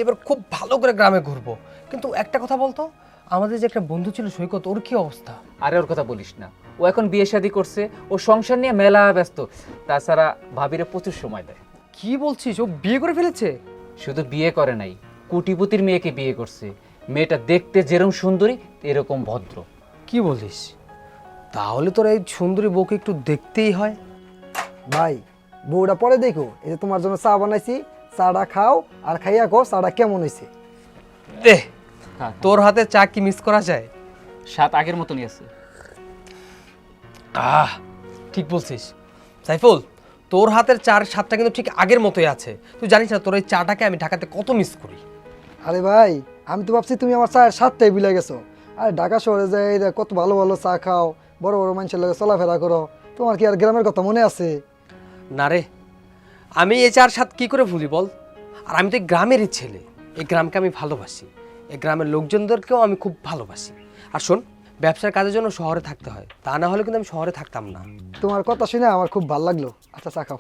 এবার খুব ভালো করে গ্রামে ঘুরবো। কিন্তু একটা কথা বলতো, আমাদের যে একটা বন্ধু ছিল সৈকত, ওর কি অবস্থা? আরে ওর কথা বলিস না, ও এখন বিয়ে শাদী করছে, ও সংসার নিয়ে মেলা ব্যস্ত। তাছাড়া ভাবিরে প্রচুর সময় দেয়। কি বলছিস, ও বিয়ে করে ফেলেছে? শুধু বিয়ে করে নাই, কোটিপতির মেয়েকে বিয়ে করছে। মেয়েটা দেখতে যেরকম সুন্দরী এরকম ভদ্র। কি বলিস? তাহলে তোর এই সুন্দরী বউকে একটু দেখতেই হয়। ভাই বউটা পরে দেখো, এই যে তোমার জন্য চা বানাইছি, চাটা খাও আর খাইয়া কো চাটা কেমন হয়েছে। দে, হ্যাঁ তোর হাতে চা কি মিস করা যায়? স্বাদ আগের মতনই আছে। ঠিক বলছিস সাইফুল, তোর হাতের চার স্বাদটা কিন্তু ঠিক আগের মতোই আছে। তুই জানিস না তোর এই চাটাকে আমি ঢাকাতে কত মিস করি। আরে ভাই আমি তো ভাবছি তুমি আমার চায়ের স্বাদটাই ভুলে গেছো। আর ঢাকা শহরে যাই কত ভালো ভালো চা খাও, বড় বড় মানুষের লগে চলাফেরা করো, তোমার কি আর গ্রামের কথা মনে আছে? না রে, আমি এই চার স্বাদ কি করে ভুলি বল? আর আমি তো এই গ্রামেরই ছেলে, এই গ্রামকে আমি ভালোবাসি, এই গ্রামের লোকজনদেরকেও আমি খুব ভালোবাসি। আর শোন, ব্যবসার কাজের জন্য শহরে থাকতে হয়, তা না হলে কিন্তু আমি শহরে থাকতাম না। তোমার কথা শুনে আমার খুব ভালো লাগলো। আচ্ছা চা খাও।